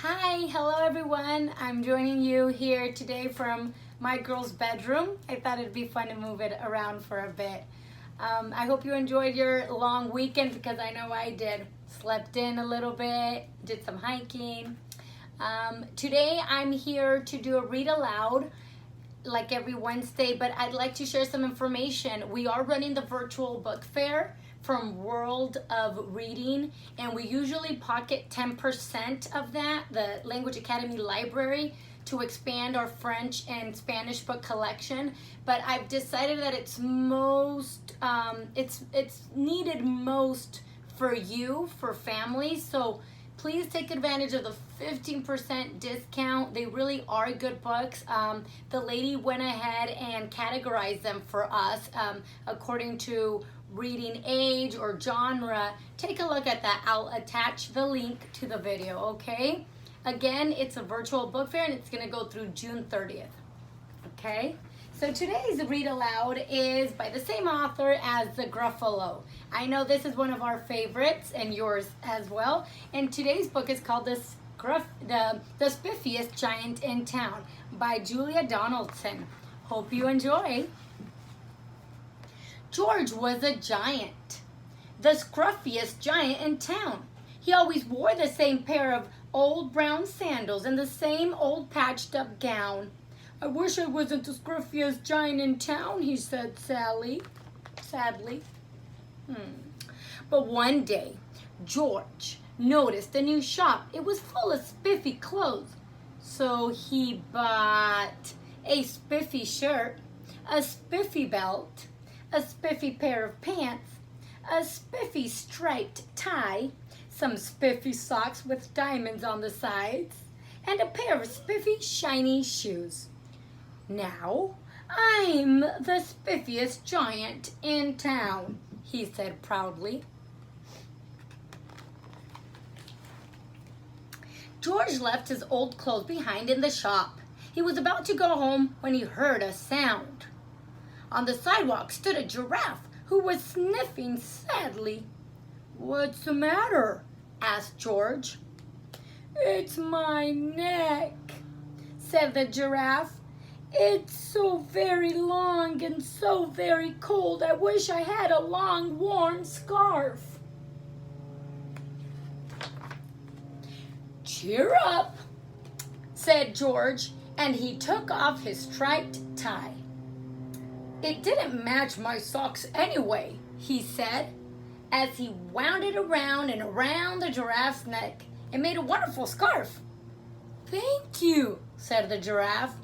Hi, hello everyone. I'm joining you here today from my girl's bedroom. I thought it'd be fun to move it around for a bit. I hope you enjoyed your long weekend because I know I did. Slept in a little bit, did some hiking. Today I'm here to do a read aloud like every Wednesday, but I'd like to share some information. We are running the virtual book fair from World of Reading, and we usually pocket 10% of that, the Language Academy Library, to expand our French and Spanish book collection. But I've decided that it's needed most for you, for families. So please take advantage of the 15% discount. They really are good books. The lady went ahead and categorized them for us according to reading age or genre. Take a look at that. I'll attach the link to the video, okay? Again, it's a virtual book fair and it's gonna go through June 30th, okay? So today's read aloud is by the same author as The Gruffalo. I know this is one of our favorites and yours as well. And today's book is called The Spiffiest Giant in Town by Julia Donaldson. Hope you enjoy. George was a giant, the scruffiest giant in town. He always wore the same pair of old brown sandals and the same old patched up gown. "I wish I wasn't the scruffiest giant in town," he said sadly. But one day, George noticed a new shop. It was full of spiffy clothes. So he bought a spiffy shirt, a spiffy belt, a spiffy pair of pants, a spiffy striped tie, some spiffy socks with diamonds on the sides, and a pair of spiffy shiny shoes. "Now, I'm the spiffiest giant in town," he said proudly. George left his old clothes behind in the shop. He was about to go home when he heard a sound. On the sidewalk stood a giraffe who was sniffing sadly. "What's the matter?" asked George. "It's my neck," said the giraffe. "It's so very long and so very cold. I wish I had a long, warm scarf." "Cheer up," said George, and he took off his striped tie. "It didn't match my socks anyway," he said, as he wound it around and around the giraffe's neck and made a wonderful scarf. "Thank you," said the giraffe.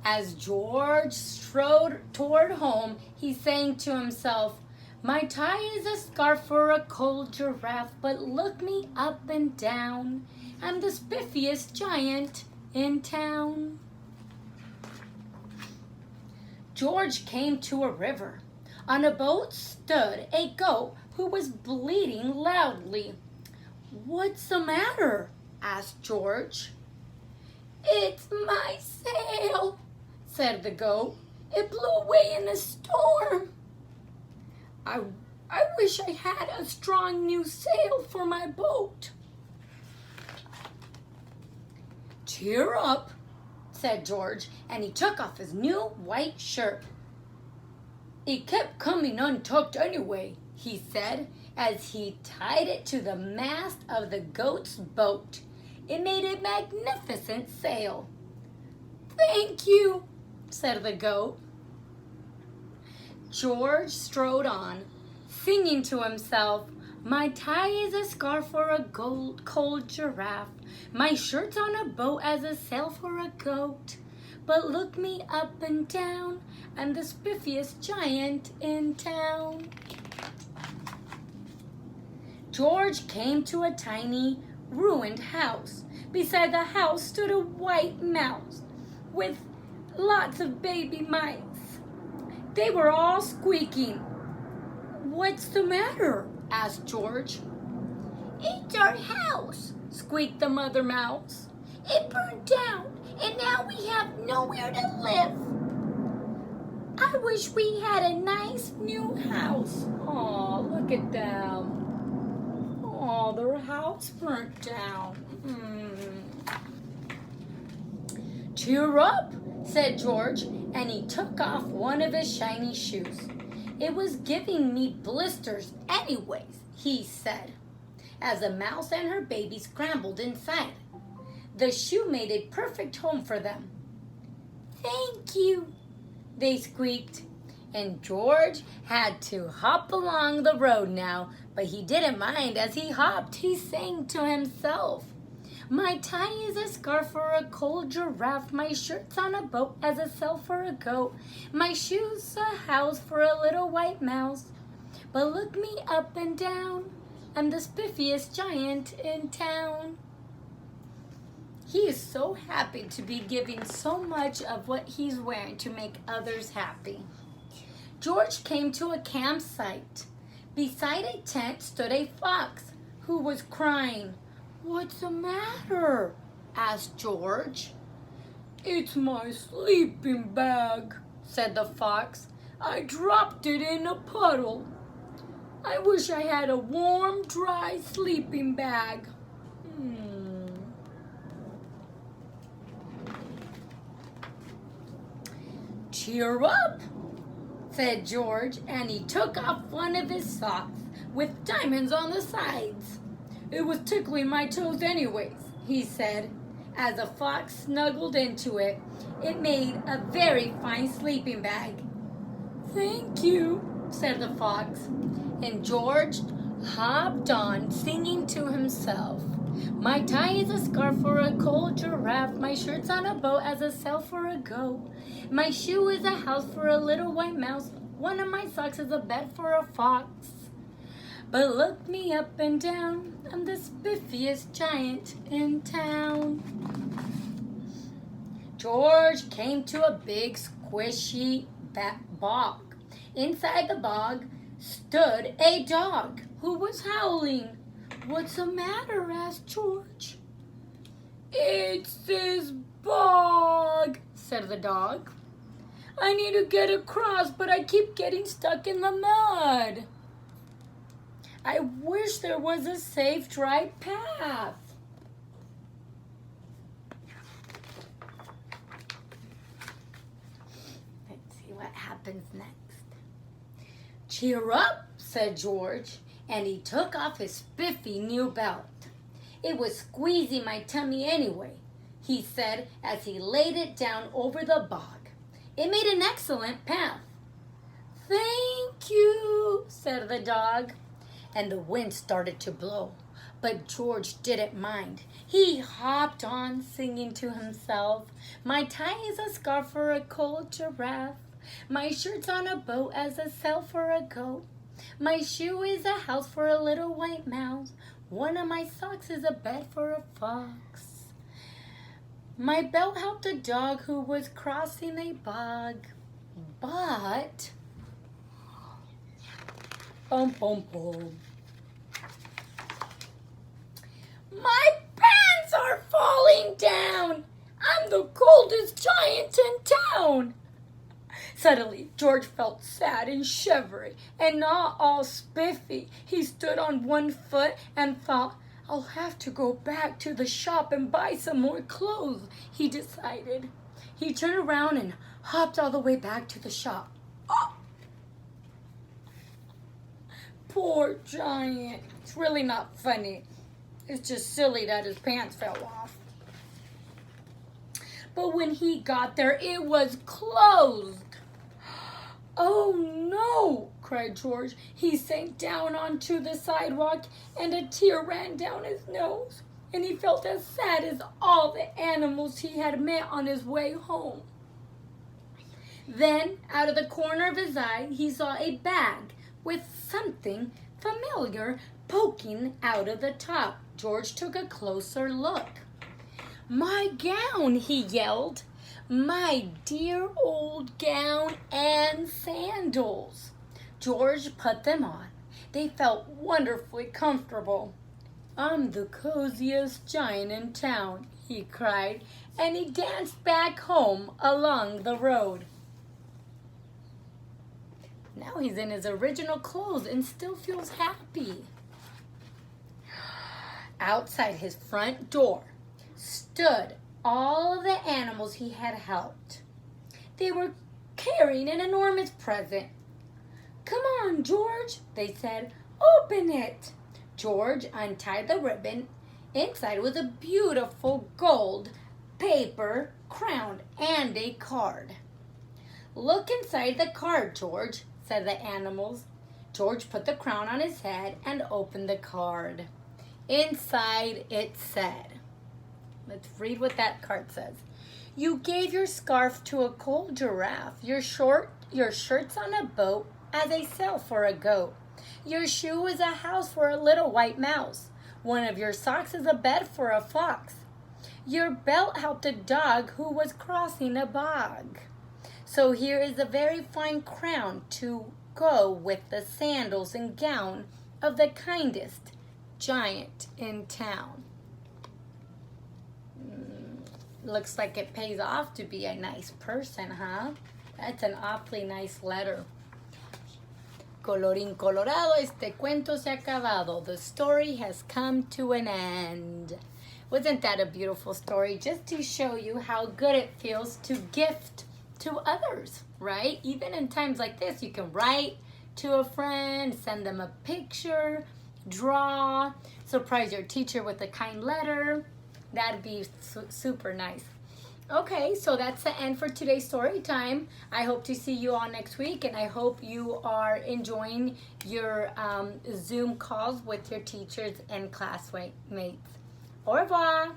As George strode toward home, he sang to himself, "My tie is a scarf for a cold giraffe, but look me up and down. I'm the spiffiest giant in town." George came to a river. On a boat stood a goat who was bleating loudly. "What's the matter?" asked George. "It's my sail," said the goat. "It blew away in a storm. I wish I had a strong new sail for my boat." "Cheer up," said George, and he took off his new white shirt. "It kept coming untucked anyway," he said, as he tied it to the mast of the goat's boat. It made a magnificent sail. "Thank you," said the goat. George strode on, singing to himself, "My tie is a scarf for a cold giraffe. My shirt's on a boat as a sail for a goat. But look me up and down, I'm the spiffiest giant in town." George came to a tiny, ruined house. Beside the house stood a white mouse with lots of baby mice. They were all squeaking. "What's the matter?" asked George. "It's our house," squeaked the mother mouse. "It burned down, and now we have nowhere to live. I wish we had a nice new house." "Aw, look at them. Oh, their house burnt down. "Cheer up," said George, and he took off one of his shiny shoes. "It was giving me blisters anyways," he said, as a mouse and her baby scrambled inside. The shoe made a perfect home for them. "Thank you," they squeaked. And George had to hop along the road now, but he didn't mind. As he hopped, he sang to himself. "My tie is a scarf for a cold giraffe. My shirt's on a boat as a sail for a goat. My shoes a house for a little white mouse. But look me up and down. I'm the spiffiest giant in town." He is so happy to be giving so much of what he's wearing to make others happy. George came to a campsite. Beside a tent stood a fox who was crying. "What's the matter?" asked George. "It's my sleeping bag," said the fox. "I dropped it in a puddle. I wish I had a warm, dry sleeping bag." "Cheer up," said George, and he took off one of his socks with diamonds on the sides. "It was tickling my toes anyways," he said, as the fox snuggled into it. It made a very fine sleeping bag. "Thank you," said the fox, and George hopped on, singing to himself. "My tie is a scarf for a cold giraffe. My shirt's on a boat as a sail for a goat. My shoe is a house for a little white mouse. One of my socks is a bed for a fox. But look me up and down. I'm the spiffiest giant in town." George came to a big squishy bog. Inside the bog stood a dog who was howling. "What's the matter?" asked George. "It's this bog," said the dog. "I need to get across, but I keep getting stuck in the mud. I wish there was a safe, dry path." Let's see what happens next. "Cheer up," said George, and he took off his spiffy new belt. "It was squeezing my tummy anyway," he said as he laid it down over the bog. "It made an excellent path." "Thank you," said the dog. And the wind started to blow, but George didn't mind. He hopped on, singing to himself. "My tie is a scarf for a cold giraffe. My shirt's on a boat as a sail for a goat. My shoe is a house for a little white mouse. One of my socks is a bed for a fox. My belt helped a dog who was crossing a bog. But..." Boom, boom, boom. "My pants are falling down. I'm the coldest giant in town." Suddenly, George felt sad and shivery and not all spiffy. He stood on one foot and thought, "I'll have to go back to the shop and buy some more clothes," he decided. He turned around and hopped all the way back to the shop. Oh! Poor giant. It's really not funny. It's just silly that his pants fell off. But when he got there, it was closed. "Oh no," cried George. He sank down onto the sidewalk and a tear ran down his nose. And he felt as sad as all the animals he had met on his way home. Then, out of the corner of his eye, he saw a bag with something familiar poking out of the top. George took a closer look. "My gown," he yelled. "My dear old gown and sandals." George put them on. They felt wonderfully comfortable. "I'm the coziest giant in town," he cried, and he danced back home along the road. Now he's in his original clothes and still feels happy. Outside his front door stood all of the animals he had helped. They were carrying an enormous present. "Come on, George," they said. "Open it." George untied the ribbon. Inside was a beautiful gold paper crown and a card. "Look inside the card, George," said the animals. George put the crown on his head and opened the card. Inside it said, let's read what that card says. "You gave your scarf to a cold giraffe, your shirt's on a boat as a sail for a goat. Your shoe is a house for a little white mouse. One of your socks is a bed for a fox. Your belt helped a dog who was crossing a bog. So here is a very fine crown to go with the sandals and gown of the kindest giant in town." Looks like it pays off to be a nice person, huh? That's an awfully nice letter. Colorín colorado, este cuento se ha acabado. The story has come to an end. Wasn't that a beautiful story? Just to show you how good it feels to gift to others, right? Even in times like this, you can write to a friend, send them a picture, draw, surprise your teacher with a kind letter. That'd be super nice. Okay, so that's the end for today's story time. I hope to see you all next week, and I hope you are enjoying your Zoom calls with your teachers and classmates. Au revoir.